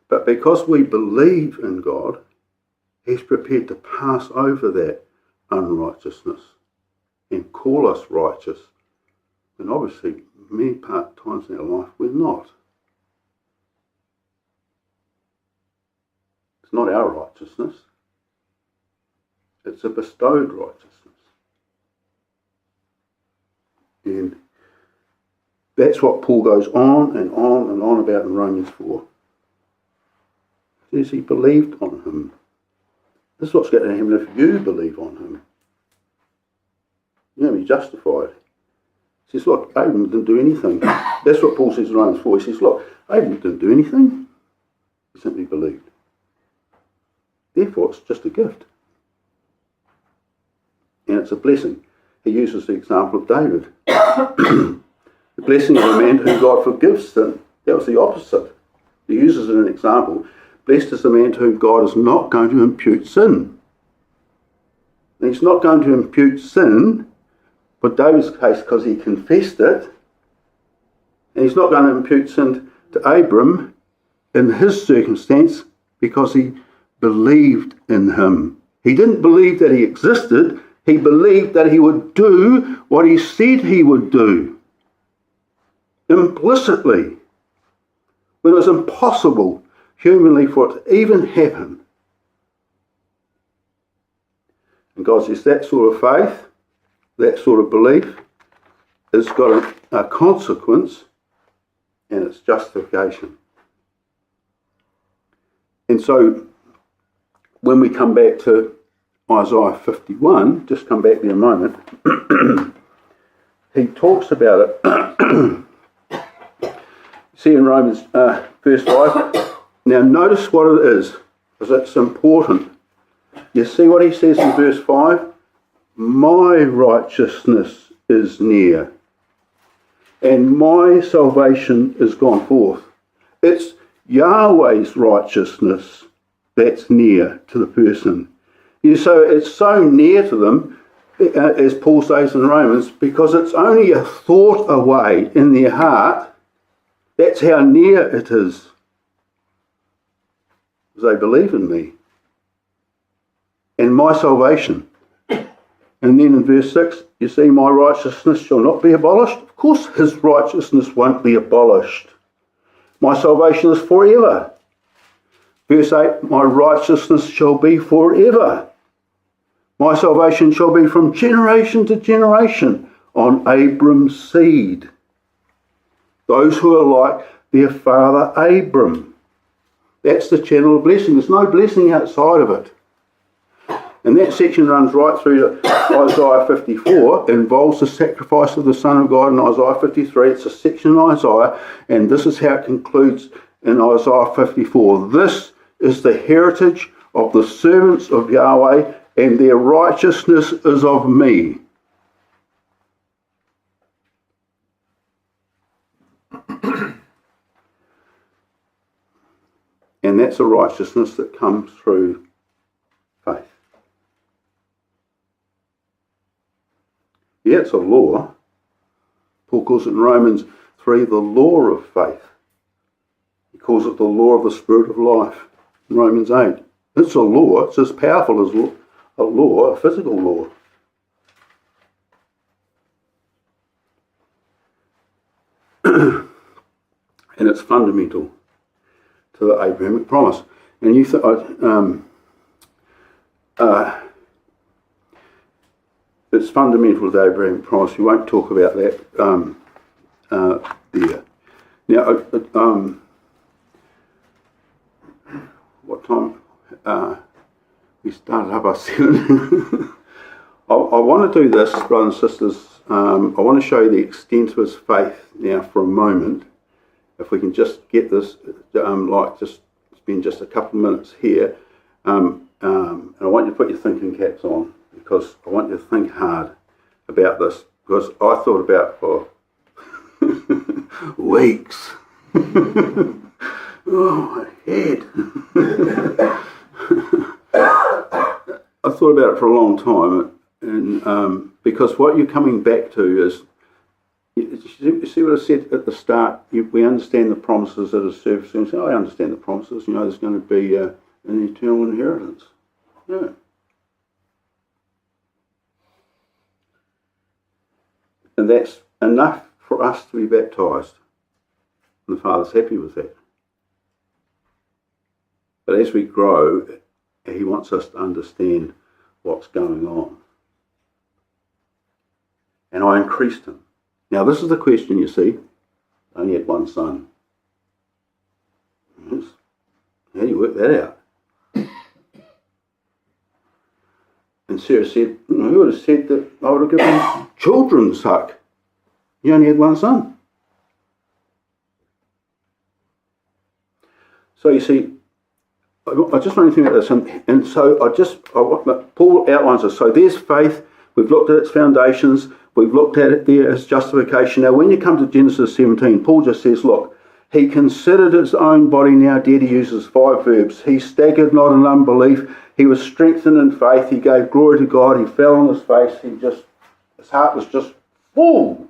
But because we believe in God, he's prepared to pass over that unrighteousness and call us righteous. And obviously, many times in our life, we're not. It's not our righteousness. It's a bestowed righteousness. And that's what Paul goes on and on and on about in Romans 4. He says he believed on him. This is what's going to happen if you believe on him. You're going to be justified. He says, look, Abraham didn't do anything. That's what Paul says in Romans 4. He says, look, Abraham didn't do anything. He simply believed. Therefore, it's just a gift. And it's a blessing. He uses the example of David. The blessing of a man whom God forgives sin. That was the opposite. He uses it as an example. Blessed is the man to whom God is not going to impute sin. And he's not going to impute sin, for David's case, because he confessed it. And he's not going to impute sin to Abram in his circumstance because he believed in him. He didn't believe that he existed. He believed that he would do what he said he would do. Implicitly. When it was impossible humanly for it to even happen. And God says that sort of faith, that sort of belief, has got a consequence, and it's justification. And so, when we come back to Isaiah 51, just come back there a moment, he talks about it. See in Romans verse 5, now notice what it is, because it's important. You see what he says in verse 5? My righteousness is near, and my salvation is gone forth. It's Yahweh's righteousness that's near to the person. So it's so near to them, as Paul says in Romans, because it's only a thought away in their heart That's how near it is. They believe in me and my salvation. And then in verse 6, you see, my righteousness shall not be abolished. Of course his righteousness won't be abolished. My salvation is forever. Verse 8, my righteousness shall be forever. My salvation shall be from generation to generation on Abram's seed. Those who are like their father Abram. That's the channel of blessing. There's no blessing outside of it. And that section runs right through to Isaiah 54. It involves the sacrifice of the Son of God in Isaiah 53. It's a section in Isaiah, and this is how it concludes in Isaiah 54. This is the heritage of the servants of Yahweh, and their righteousness is of me. And that's a righteousness that comes through faith. Yeah, it's a law. Paul calls it in Romans 3 the law of faith. He calls it the law of the Spirit of life in Romans 8. It's a law. It's as powerful as a law, a physical law. And it's fundamental to the Abrahamic promise. And you it's fundamental to the Abrahamic promise. We won't talk about that there. Now, what time? We started up at 7. I want to do this, brothers and sisters. I want to show you the extent of his faith now for a moment. If we can just get this, just spend just a couple of minutes here. And I want you to put your thinking caps on, because I want you to think hard about this, because I thought about it for weeks. Oh, my head. I thought about it for a long time, and because what you're coming back to is, you see what I said at the start, we understand the promises that are surfacing. And say, I understand the promises, there's going to be an eternal inheritance. Yeah. And that's enough for us to be baptised. And the Father's happy with that. But as we grow, he wants us to understand what's going on. And I increased him. Now this is the question, you see. I only had one son. Yes. How do you work that out? And Sarah said, who would have said that I would have given children suck? You only had one son. So you see, I just want to think about this, and so Paul outlines this. So there's faith. We've looked at its foundations. We've looked at it there as justification. Now, when you come to Genesis 17, Paul just says, look, he considered his own body now dead. He uses 5 verbs. He staggered not in unbelief. He was strengthened in faith. He gave glory to God. He fell on his face. His heart was just full.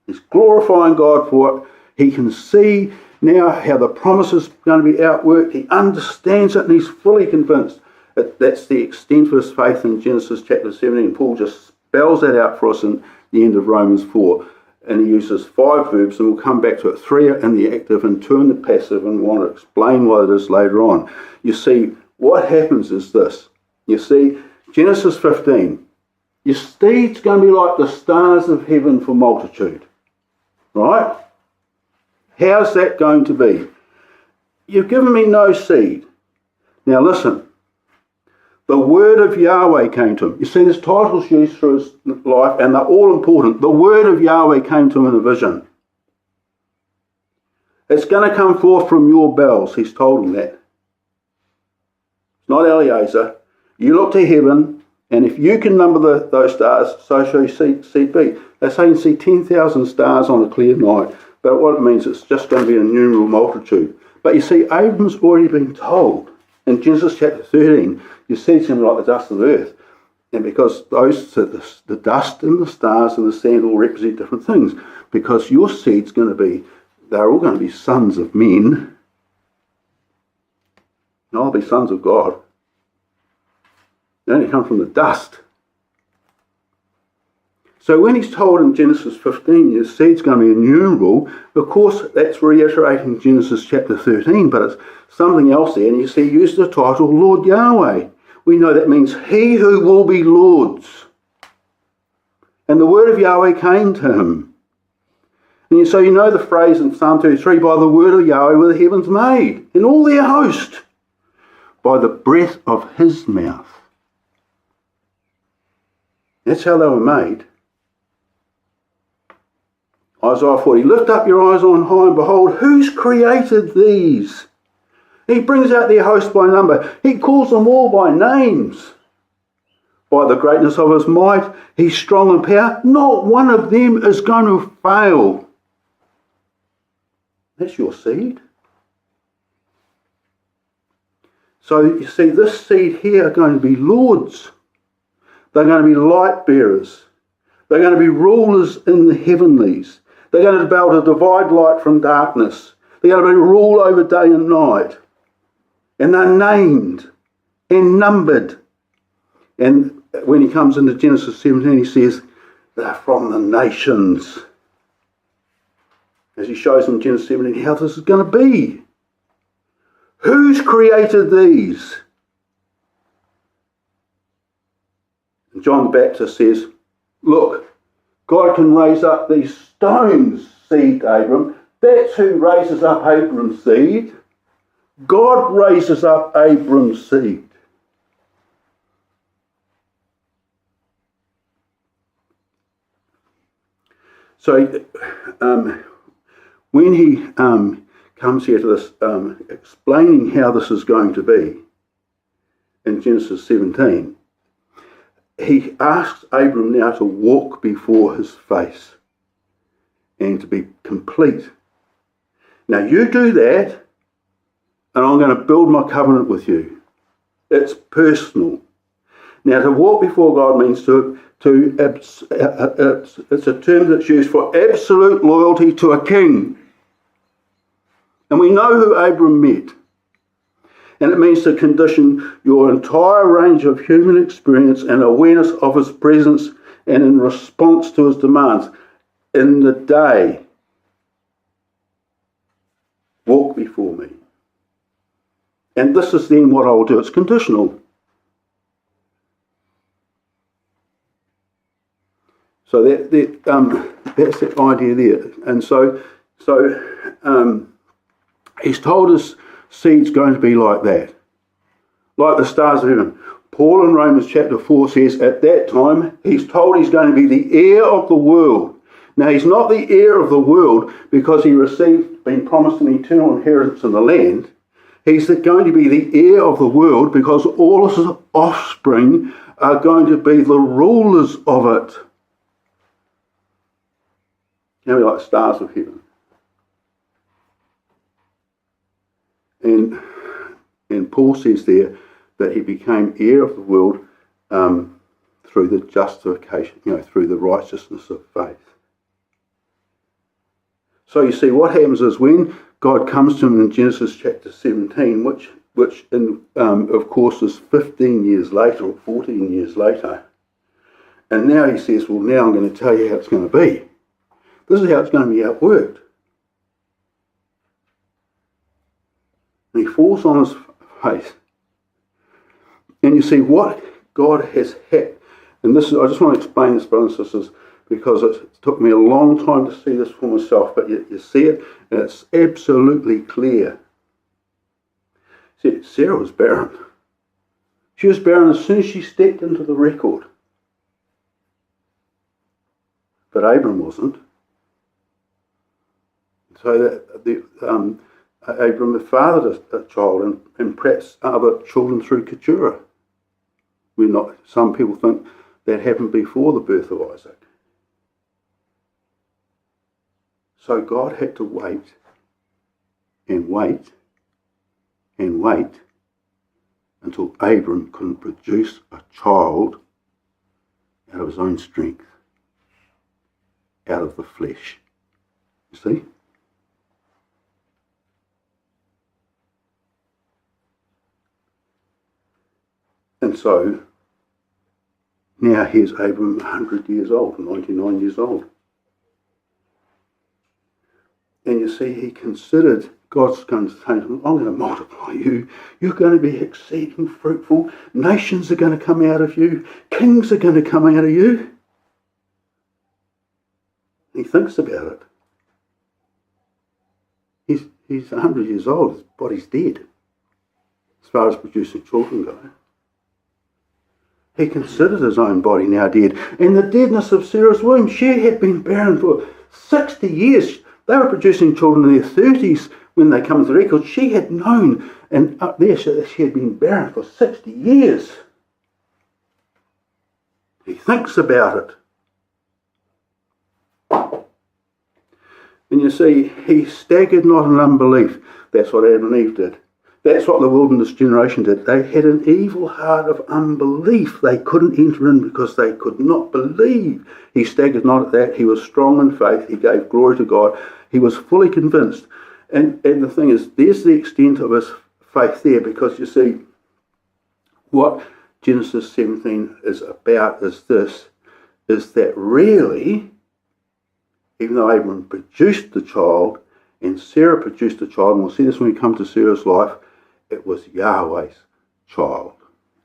He's glorifying God for it. He can see now how the promise is going to be outworked. He understands it, and he's fully convinced. That's the extent of his faith in Genesis chapter 17. Paul just spells that out for us in the end of Romans 4. And he uses 5 verbs, and we'll come back to it. 3 in the active and 2 in the passive, and we'll want to explain what it is later on. You see, what happens is this. You see, Genesis 15, your seed's going to be like the stars of heaven for multitude. Right? How's that going to be? You've given me no seed. Now listen. The word of Yahweh came to him. You see, there's titles used through his life, and they're all important. The word of Yahweh came to him in a vision. It's going to come forth from your bells. He's told him that. It's not Eliezer. You look to heaven, and if you can number those stars, so shall your seed be. They say you can see 10,000 stars on a clear night, but what it means, it's just going to be an innumerable multitude. But you see, Abram's already been told. In Genesis chapter 13, you see it's going to be like the dust of the earth. And because the dust and the stars and the sand all represent different things. Because your seed's going to be they're all going to be sons of men. And I'll be sons of God. They only come from the dust. So when he's told in Genesis 15, your seed's going to be innumerable, of course that's reiterating Genesis chapter 13, but it's something else there. And you see, use the title Lord Yahweh. We know that means he who will be lords. And the word of Yahweh came to him. And so you know the phrase in Psalm 33, by the word of Yahweh were the heavens made, and all their host, by the breath of his mouth. That's how they were made. Isaiah 40, lift up your eyes on high and behold, who's created these? He brings out their host by number. He calls them all by names. By the greatness of his might, he's strong in power. Not one of them is going to fail. That's your seed. So you see, this seed here are going to be lords. They're going to be light bearers. They're going to be rulers in the heavenlies. They're going to be able to divide light from darkness. They're going to be rule over day and night. And they're named and numbered. And when he comes into Genesis 17, he says, they're from the nations. As he shows in Genesis 17 how this is going to be. Who's created these? And John the Baptist says, look, God can raise up these stones, seed Abram. That's who raises up Abram's seed. God raises up Abram's seed. So when he comes here to this, explaining how this is going to be in Genesis 17, he asks Abram now to walk before his face and to be complete. Now you do that, and I'm going to build my covenant with you. It's personal. Now to walk before God means it's a term that's used for absolute loyalty to a king. And we know who Abram met. And it means to condition your entire range of human experience and awareness of his presence and in response to his demands. In the day, walk before me. And this is then what I will do. It's conditional. So that's the idea there. And so he's told us seed's going to be like that, like the stars of heaven. Paul in Romans chapter 4 says at that time he's told he's going to be the heir of the world. Now he's not the heir of the world because he been promised an eternal inheritance in the land. He's going to be the heir of the world because all his offspring are going to be the rulers of it. You know, like stars of heaven. And Paul says there that he became heir of the world through the justification, through the righteousness of faith. So you see, what happens is when God comes to him in Genesis chapter 17, which of course is 15 years later or 14 years later, and now he says, well, now I'm going to tell you how it's going to be. This is how it's going to be outworked. And he falls on his face. And you see what God has had. And this is, I just want to explain this, brothers and sisters, because it took me a long time to see this for myself, but you see it, and it's absolutely clear. See, Sarah was barren. She was barren as soon as she stepped into the record. But Abram wasn't. So that Abram fathered a child and perhaps other children through Keturah. Some people think that happened before the birth of Isaac. So God had to wait and wait and wait until Abram couldn't produce a child out of his own strength, out of the flesh. You see? And so now here's Abram 100 years old, 99 years old. And you see, he considered God's going to say to him, I'm going to multiply you. You're going to be exceeding fruitful. Nations are going to come out of you. Kings are going to come out of you. He thinks about it. He's 100 years old. His body's dead, as far as producing children go. He considered his own body now dead. And the deadness of Sarah's womb, she had been barren for 60 years. They were producing children in their 30s when they come to the record. She had known, and up there she had been barren for 60 years. He thinks about it. And you see, he staggered not in unbelief. That's what Adam and Eve did. That's what the wilderness generation did. They had an evil heart of unbelief. They couldn't enter in because they could not believe. He staggered not at that. He was strong in faith. He gave glory to God. He was fully convinced. And the thing is, there's the extent of his faith there, because you see, what Genesis 17 is about is this, is that really, even though Abraham produced the child and Sarah produced the child, and we'll see this when we come to Sarah's life, it was Yahweh's child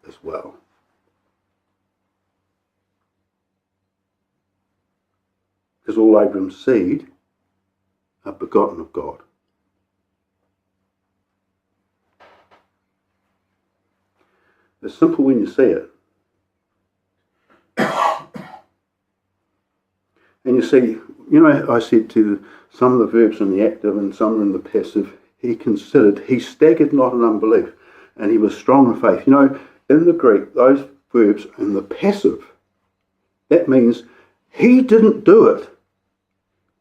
as well. Because all Abraham's seed are begotten of God. It's simple when you see it. And you see, I said to some of the verbs in the active and some are in the passive. He staggered not in unbelief, and he was strong in faith. In the Greek, those verbs in the passive, that means he didn't do it.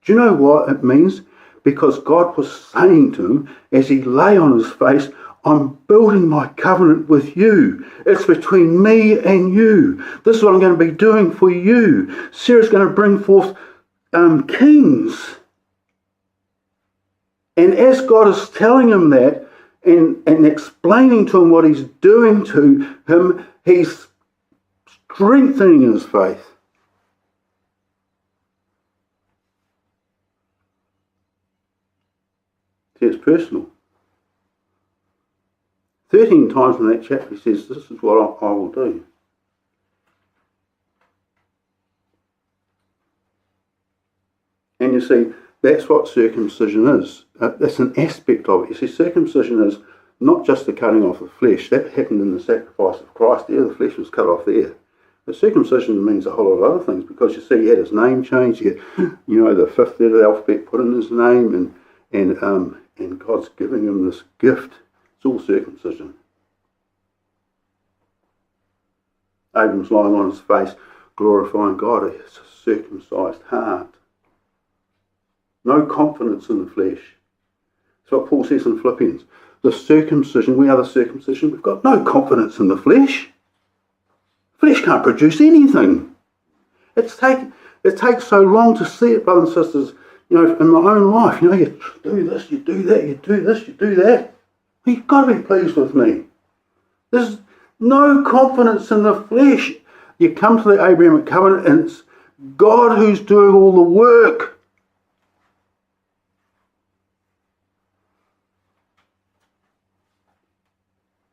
Do you know what it means? Because God was saying to him as he lay on his face, I'm building my covenant with you. It's between me and you. This is what I'm going to be doing for you. Sarah's going to bring forth kings. And as God is telling him that and explaining to him what he's doing to him, he's strengthening his faith. See, it's personal. 13 times in that chapter he says, this is what I will do. And you see, that's what circumcision is. That's an aspect of it. You see, circumcision is not just the cutting off of flesh. That happened in the sacrifice of Christ there. The flesh was cut off there. But circumcision means a whole lot of other things, because you see, he had his name changed. He had, the fifth letter of the alphabet put in his name, and God's giving him this gift. It's all circumcision. Abram's lying on his face, glorifying God. It's a circumcised heart. No confidence in the flesh. That's what Paul says in Philippians. The circumcision, we are the circumcision. We've got no confidence in the flesh. Flesh can't produce anything. It takes so long to see it, brothers and sisters. In my own life, you do this, you do that, you do this, you do that. You've got to be pleased with me. There's no confidence in the flesh. You come to the Abrahamic covenant and it's God who's doing all the work.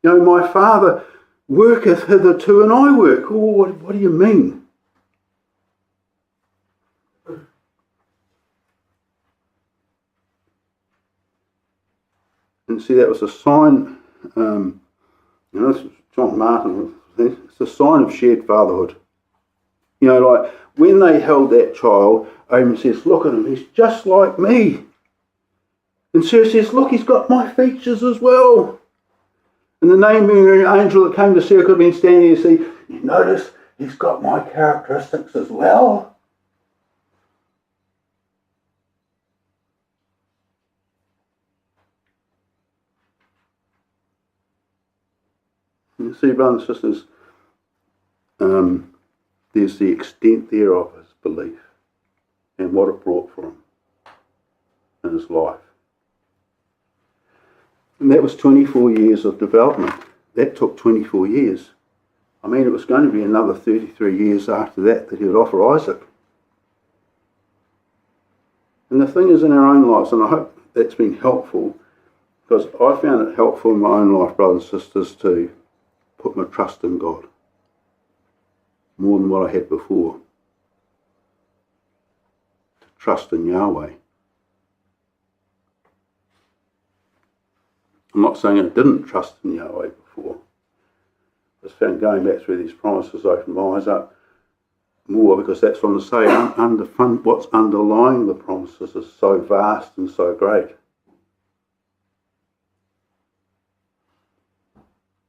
My Father worketh hitherto and I work. Oh, what do you mean? And see, that was a sign, this is John Martin, it's a sign of shared fatherhood. Like when they held that child, Abraham says, look at him, he's just like me. And Sarah says, look, he's got my features as well. And the name-bearing angel that came to Sarah could have been standing there, you notice he's got my characteristics as well. You see, brothers and sisters, there's the extent there of his belief and what it brought for him in his life. And that was 24 years of development. That took 24 years. I mean, it was going to be another 33 years after that he would offer Isaac. And the thing is, in our own lives, and I hope that's been helpful, because I found it helpful in my own life, brothers and sisters, to put my trust in God more than what I had before. To trust in Yahweh. I'm not saying I didn't trust in Yahweh before. I just found going back through these promises opened my eyes up more, because that's what I'm saying. What's underlying the promises is so vast and so great.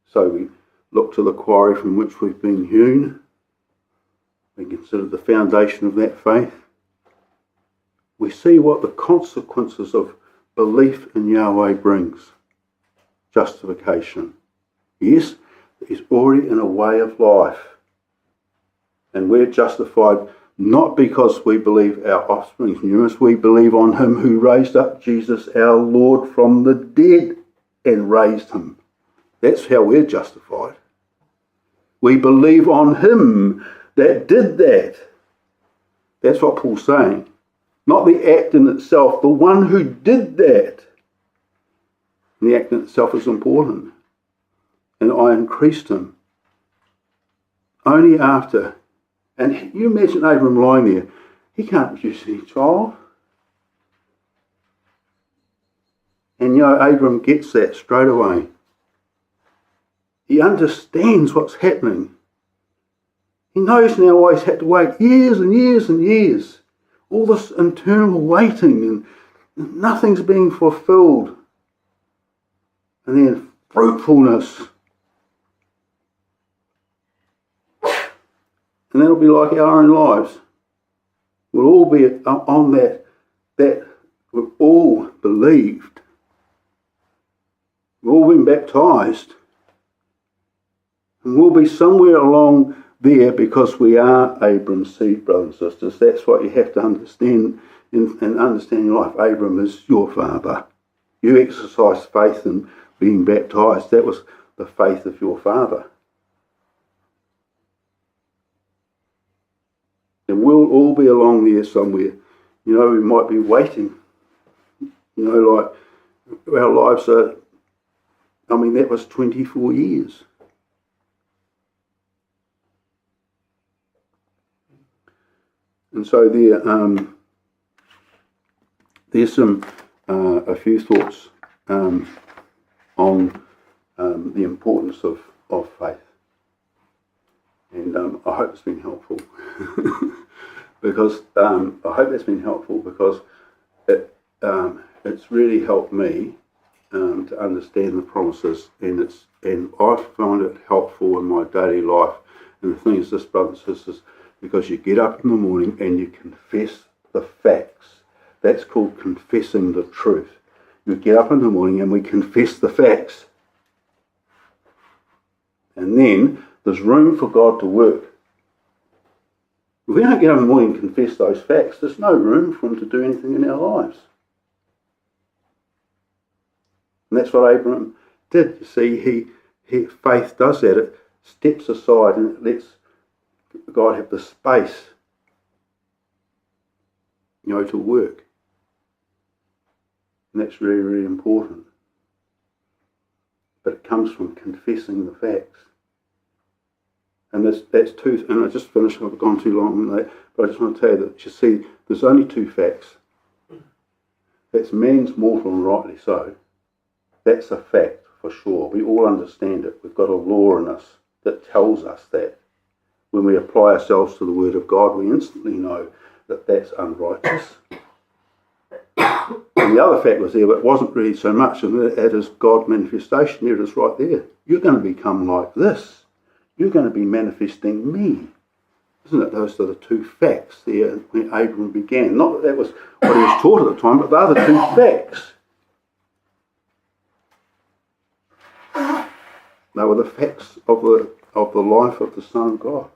So we look to the quarry from which we've been hewn. We consider the foundation of that faith. We see what the consequences of belief in Yahweh brings. Justification. Yes, it's already in a way of life. And we're justified not because we believe our offspring's numerous. We believe on him who raised up Jesus our Lord from the dead and raised him. That's how we're justified. We believe on him that did that. That's what Paul's saying. Not the act in itself, the one who did that. And the act in itself is important. And I increased him. Only after. And you imagine Abraham lying there. He can't produce any child. And Abraham gets that straight away. He understands what's happening. He knows now why he's had to wait years and years and years. All this internal waiting and nothing's being fulfilled. And then fruitfulness. And that'll be like our own lives. We'll all be on that we've all believed. We've all been baptised. And we'll be somewhere along there because we are Abram's seed, brothers and sisters. That's what you have to understand and understand in life. Abram is your father. You exercise faith in being baptised. That was the faith of your father. And we'll all be along there somewhere. We might be waiting. Like our lives are, that was 24 years. And so there's a few thoughts on the importance of faith. And I hope it's been helpful. Because it's really helped me to understand the promises, and I find it helpful in my daily life. And the thing is this, brothers and sisters, because you get up in the morning and you confess the facts. That's called confessing the truth. You get up in the morning and we confess the facts. And then there's room for God to work. If we don't get up in the morning and confess those facts, there's no room for him to do anything in our lives. And that's what Abraham did. You see, faith does that. It steps aside and it lets God have the space, to work. And that's really, really important. But it comes from confessing the facts. And that's two, and I just finished, I've gone too long on that, but I just want to tell you that, you see, there's only two facts. That's man's mortal and rightly so. That's a fact for sure. We all understand it. We've got a law in us that tells us that. When we apply ourselves to the Word of God, we instantly know that that's unrighteous. And the other fact was there, but it wasn't really so much, and that is God's manifestation. There it is right there. You're going to become like this. You're going to be manifesting me. Isn't it? Those are the two facts there when Abram began. Not that was what he was taught at the time, but the other two facts. They were the facts of the life of the Son of God.